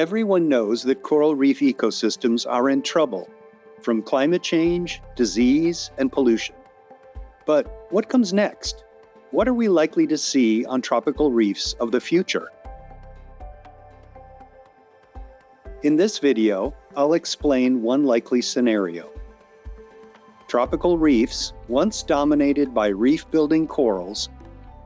Everyone knows that coral reef ecosystems are in trouble from climate change, disease, and pollution. But what comes next? What are we likely to see on tropical reefs of the future? In this video, I'll explain one likely scenario. Tropical reefs, once dominated by reef-building corals,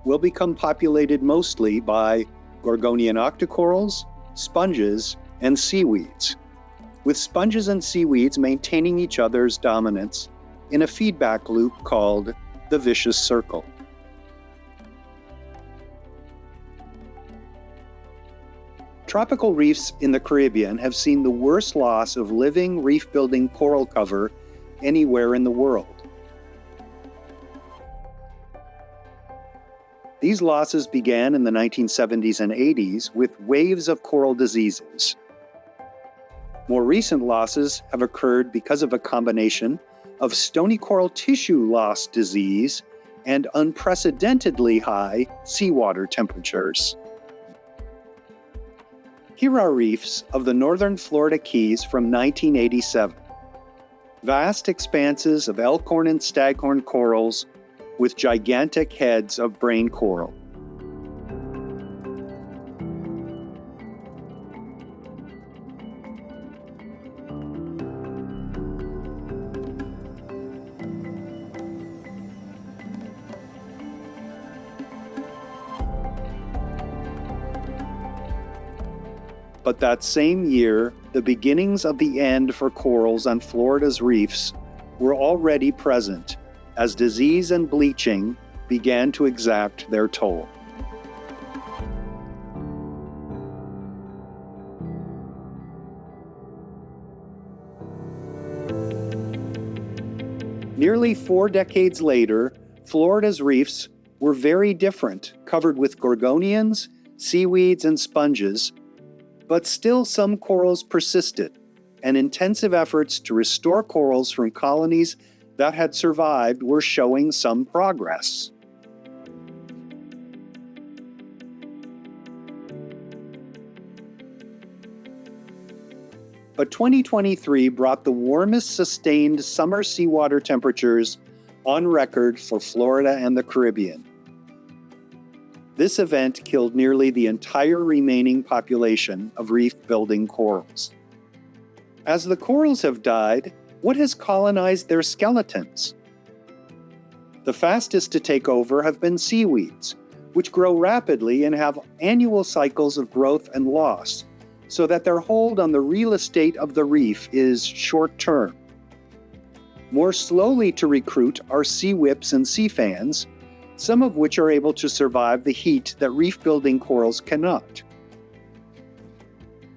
will become populated mostly by Gorgonian octocorals, sponges, and seaweeds, with sponges and seaweeds maintaining each other's dominance in a feedback loop called the vicious circle. Tropical reefs in the Caribbean have seen the worst loss of living reef-building coral cover anywhere in the world. These losses began in the 1970s and 80s with waves of coral diseases. More recent losses have occurred because of a combination of stony coral tissue loss disease and unprecedentedly high seawater temperatures. Here are reefs of the northern Florida Keys from 1987. Vast expanses of elkhorn and staghorn corals with gigantic heads of brain coral. But that same year, the beginnings of the end for corals on Florida's reefs were already present as disease and bleaching began to exact their toll. Nearly 4 decades later, Florida's reefs were very different, covered with gorgonians, seaweeds, and sponges, but still some corals persisted, and intensive efforts to restore corals from colonies that had survived were showing some progress. But 2023 brought the warmest sustained summer seawater temperatures on record for Florida and the Caribbean. This event killed nearly the entire remaining population of reef-building corals. As the corals have died, what has colonized their skeletons? The fastest to take over have been seaweeds, which grow rapidly and have annual cycles of growth and loss, so that their hold on the real estate of the reef is short-term. More slowly to recruit are sea whips and sea fans, some of which are able to survive the heat that reef-building corals cannot.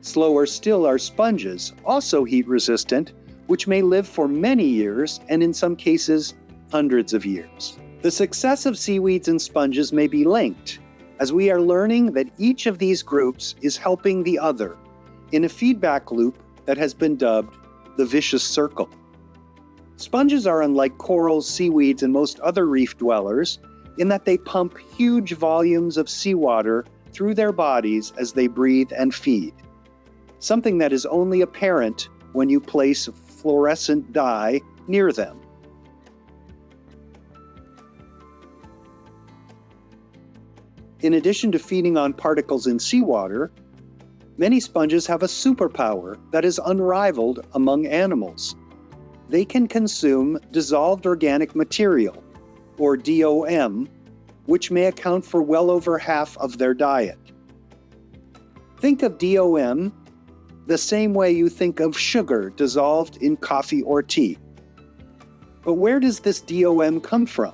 Slower still are sponges, also heat-resistant, which may live for many years and in some cases, hundreds of years. The success of seaweeds and sponges may be linked, as we are learning that each of these groups is helping the other in a feedback loop that has been dubbed the vicious circle. Sponges are unlike corals, seaweeds, and most other reef dwellers in that they pump huge volumes of seawater through their bodies as they breathe and feed, something that is only apparent when you place fluorescent dye near them. In addition to feeding on particles in seawater, many sponges have a superpower that is unrivaled among animals. They can consume dissolved organic material, or DOM, which may account for well over half of their diet. Think of DOM the same way you think of sugar dissolved in coffee or tea. But where does this DOM come from?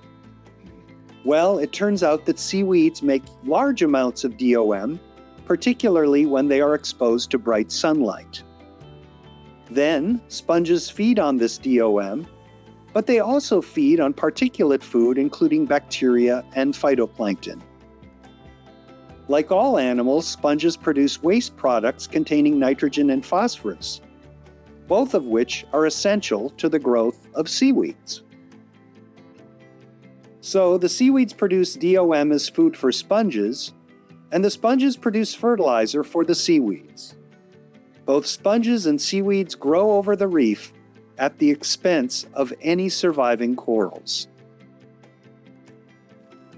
Well, it turns out that seaweeds make large amounts of DOM, particularly when they are exposed to bright sunlight. Then, sponges feed on this DOM, but they also feed on particulate food, including bacteria and phytoplankton. Like all animals, sponges produce waste products containing nitrogen and phosphorus, both of which are essential to the growth of seaweeds. So the seaweeds produce DOM as food for sponges, and the sponges produce fertilizer for the seaweeds. Both sponges and seaweeds grow over the reef at the expense of any surviving corals.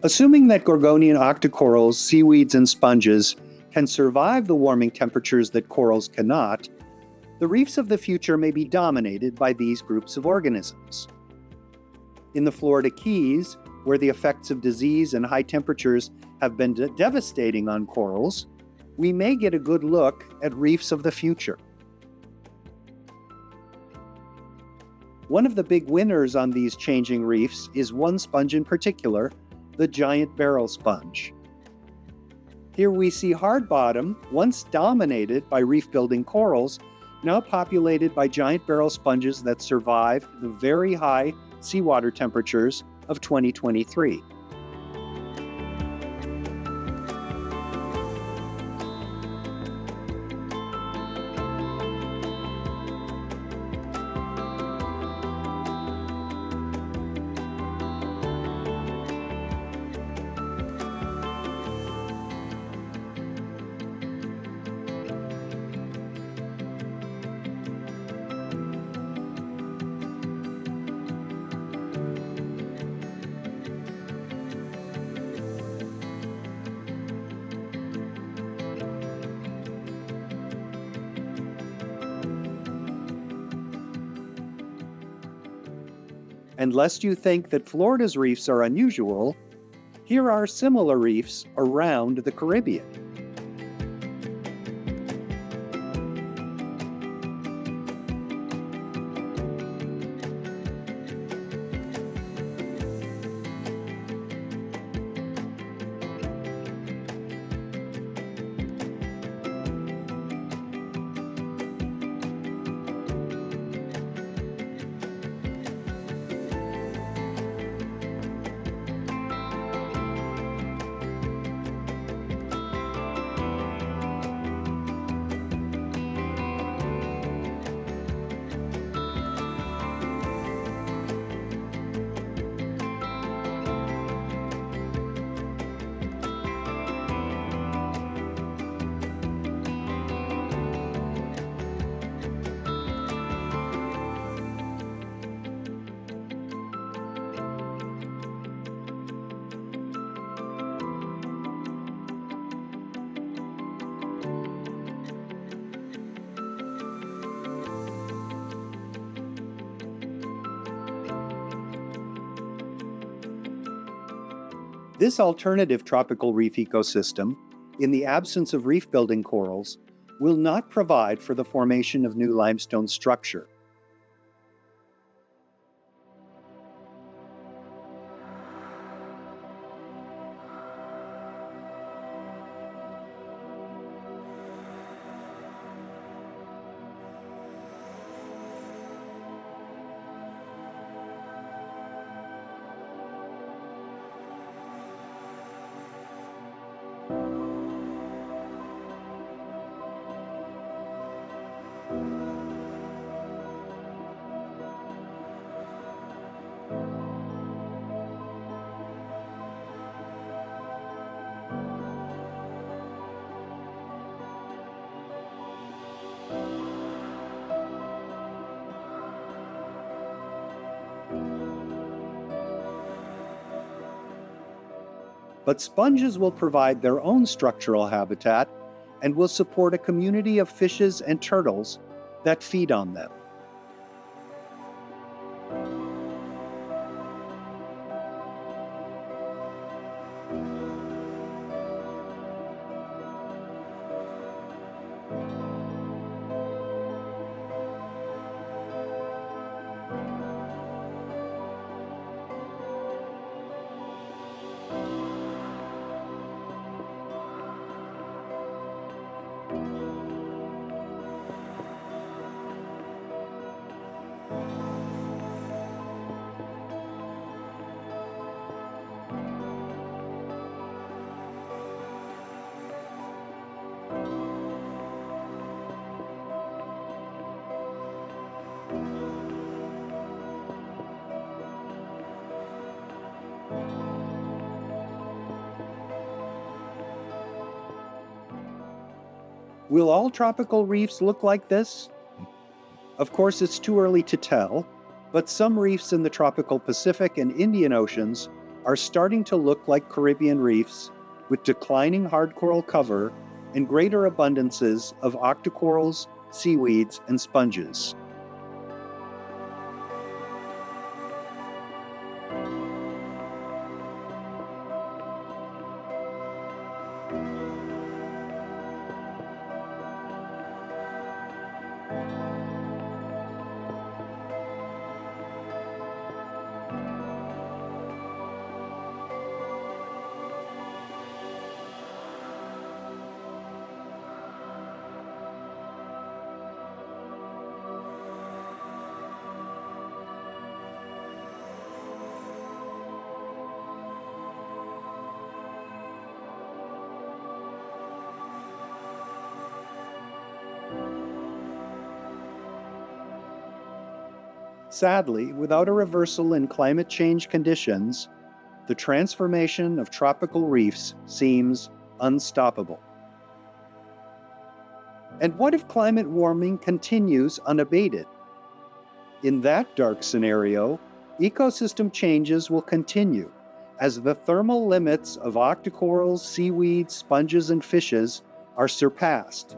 Assuming that Gorgonian octocorals, seaweeds, and sponges can survive the warming temperatures that corals cannot, the reefs of the future may be dominated by these groups of organisms. In the Florida Keys, where the effects of disease and high temperatures have been devastating on corals, we may get a good look at reefs of the future. One of the big winners on these changing reefs is one sponge in particular, the giant barrel sponge. Here we see hard bottom, once dominated by reef-building corals, now populated by giant barrel sponges that survived the very high seawater temperatures of 2023. And lest you think that Florida's reefs are unusual, here are similar reefs around the Caribbean. This alternative tropical reef ecosystem, in the absence of reef-building corals, will not provide for the formation of new limestone structure. But sponges will provide their own structural habitat and will support a community of fishes and turtles that feed on them. Will all tropical reefs look like this? Of course, it's too early to tell, but some reefs in the tropical Pacific and Indian Oceans are starting to look like Caribbean reefs with declining hard coral cover and greater abundances of octocorals, seaweeds, and sponges. Sadly, without a reversal in climate change conditions, the transformation of tropical reefs seems unstoppable. And what if climate warming continues unabated? In that dark scenario, ecosystem changes will continue as the thermal limits of octocorals, seaweeds, sponges, and fishes are surpassed,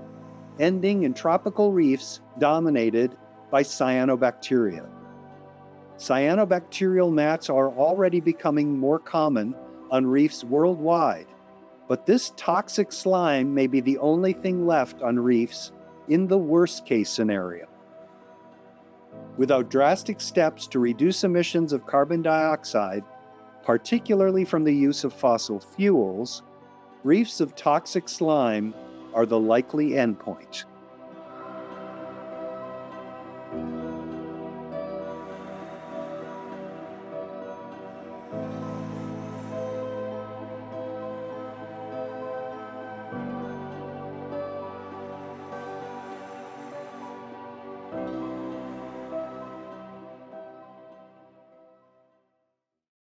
ending in tropical reefs dominated by cyanobacteria. Cyanobacterial mats are already becoming more common on reefs worldwide, but this toxic slime may be the only thing left on reefs in the worst-case scenario. Without drastic steps to reduce emissions of carbon dioxide, particularly from the use of fossil fuels, reefs of toxic slime are the likely endpoint.